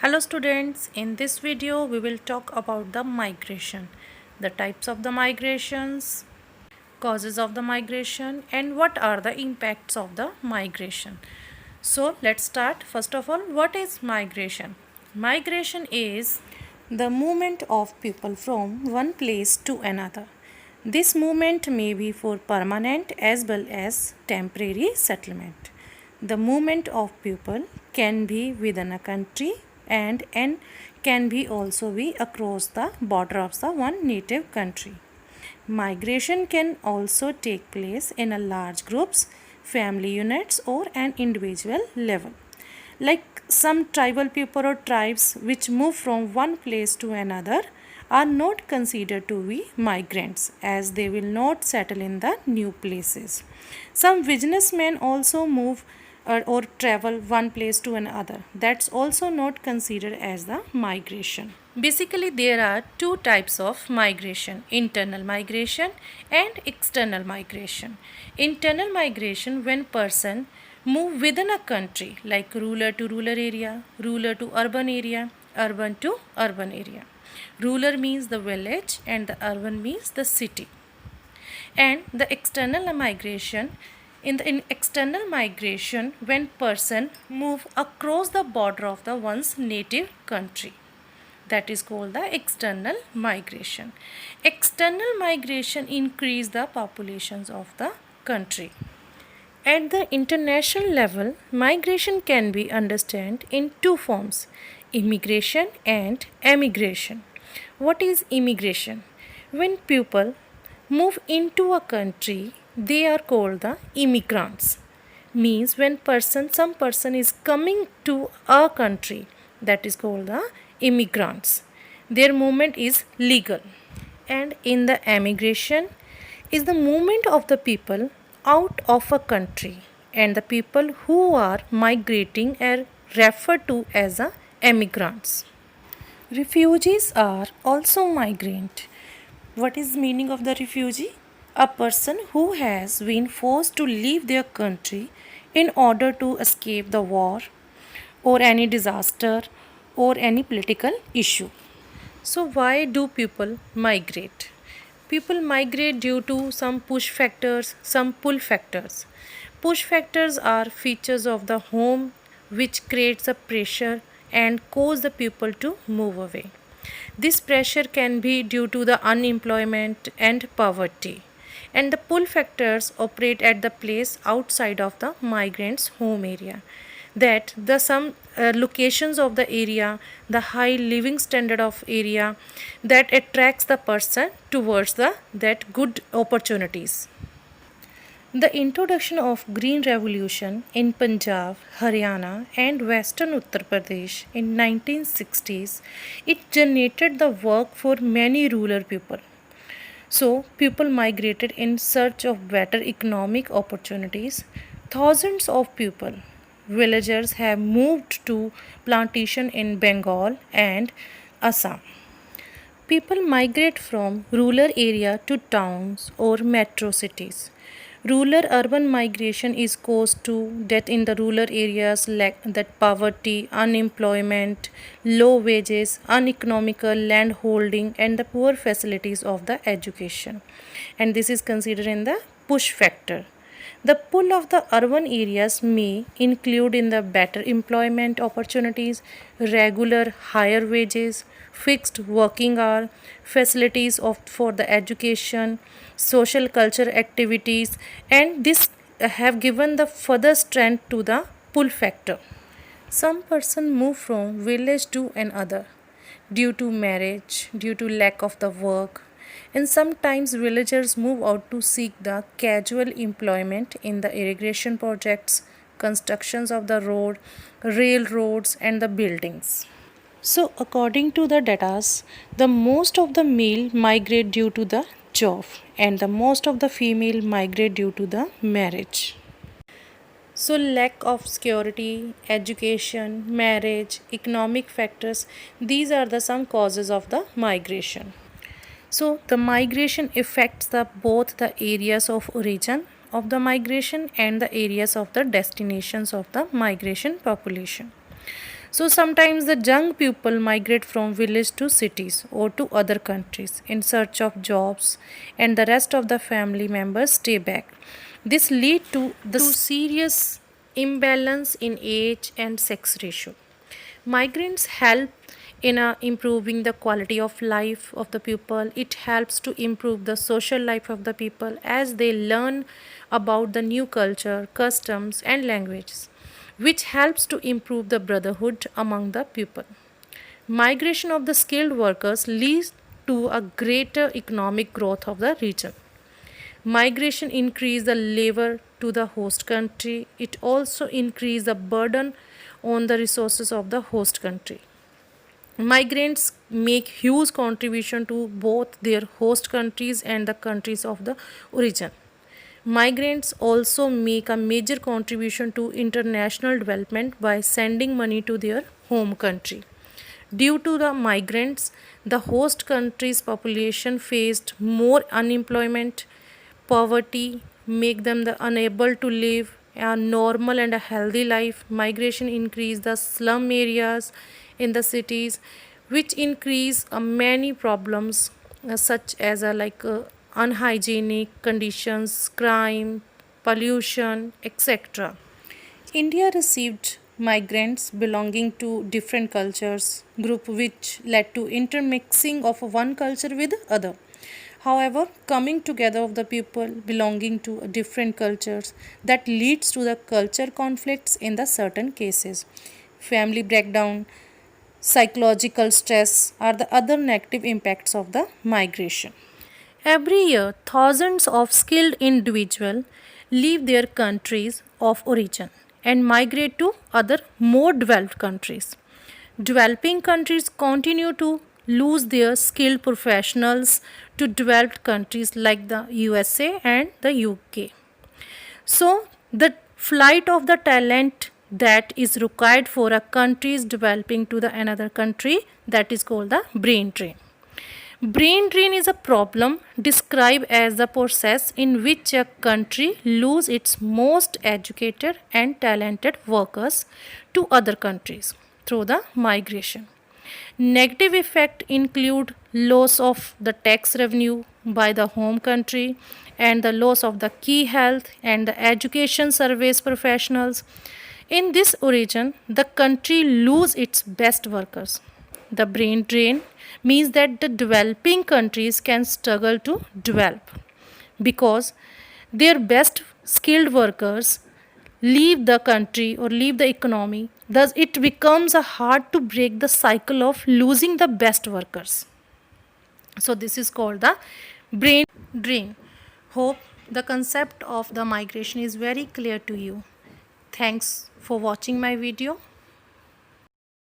Hello students, in this video we will talk about the migration, the types of the migrations, causes of the migration and what are the impacts of the migration. So let's start. First of all, what is migration? Migration is the movement of people from one place to another. This movement may be for permanent as well as temporary settlement. The movement of people can be within a country and can be also be across the border of the one native country. Migration can also take place in a large groups, family units or an individual level. Like some tribal people or tribes which move from one place to another are not considered to be migrants as they will not settle in the new places. Some businessmen also move or travel one place to another. That's also not considered as the migration. Basically, there are two types of migration, internal migration and external migration. Internal migration, when person move within a country like rural to rural area, rural to urban area, urban to urban area. Rural means the village and the urban means the city. And the external migration, in external migration, when person move across the border of the one's native country, that is called the external migration. External migration increase the populations of the country. At the international level, migration can be understood in two forms, immigration and emigration. What is immigration? When people move into a country, they are called the immigrants. Means when some person is coming to a country, that is called the immigrants. Their movement is legal. And in the emigration is the movement of the people out of a country, and the people who are migrating are referred to as a emigrants. Refugees are also migrant. What is meaning of the refugee? A person who has been forced to leave their country in order to escape the war or any disaster or any political issue. So why do people migrate? People migrate due to some push factors, some pull factors. Push factors are features of the home which creates a pressure and cause the people to move away. This pressure can be due to the unemployment and poverty. And the pull factors operate at the place outside of the migrant's home area, that the some locations of the area, the high living standard of area, that attracts the person towards the that good opportunities. The introduction of green revolution in Punjab, Haryana and western Uttar Pradesh in 1960s, it generated the work for many rural people. So people migrated in search of better economic opportunities. Thousands of people, villagers have moved to plantation in Bengal and Assam. People migrate from rural area to towns or metro cities. Rural urban migration is caused to that in the rural areas lack that poverty, unemployment, low wages, uneconomical land holding and the poor facilities of the education. And this is considered in the push factor. The pull of the urban areas may include in the better employment opportunities, regular higher wages, fixed working hour, facilities for the education, social culture activities, and this have given the further strength to the pull factor. Some person move from village to another due to marriage, due to lack of the work, and sometimes villagers move out to seek the casual employment in the irrigation projects, constructions of the road, railroads, and the buildings. So, according to the data, the most of the male migrate due to the job, and the most of the female migrate due to the marriage. So, lack of security, education, marriage, economic factors, these are the some causes of the migration. So, the migration affects the both the areas of origin of the migration and the areas of the destinations of the migration population. So sometimes the young people migrate from village to cities or to other countries in search of jobs, and the rest of the family members stay back. This lead to the serious imbalance in age and sex ratio. Migrants help in improving the quality of life of the people. It helps to improve the social life of the people as they learn about the new culture, customs, and languages, which helps to improve the brotherhood among the people. Migration of the skilled workers leads to a greater economic growth of the region. Migration increase the labor to the host country. It also increase the burden on the resources of the host country. Migrants make huge contribution to both their host countries and the countries of the origin. Migrants also make a major contribution to international development by sending money to their home country. Due to the migrants, the host country's population faced more unemployment, poverty, make them unable to live a normal and a healthy life. Migration increased the slum areas in the cities, which increase many problems such as unhygienic conditions, crime, pollution, etc. India received migrants belonging to different cultures group, which led to intermixing of one culture with other. However, coming together of the people belonging to different cultures that leads to the culture conflicts in the certain cases. Family breakdown, psychological stress are the other negative impacts of the migration. Every year, thousands of skilled individuals leave their countries of origin and migrate to other more developed countries. Developing countries continue to lose their skilled professionals to developed countries like the USA and the UK. So, the flight of the talent that is required for a country is developing to the another country, that is called the brain drain. Brain drain is a problem described as the process in which a country loses its most educated and talented workers to other countries through the migration. Negative effects include loss of the tax revenue by the home country and the loss of the key health and the education service professionals. In this origin, the country loses its best workers. The brain drain means that the developing countries can struggle to develop because their best skilled workers leave the country or leave the economy. Thus, it becomes hard to break the cycle of losing the best workers. So, this is called the brain drain. Hope the concept of the migration is very clear to you. Thanks for watching my video.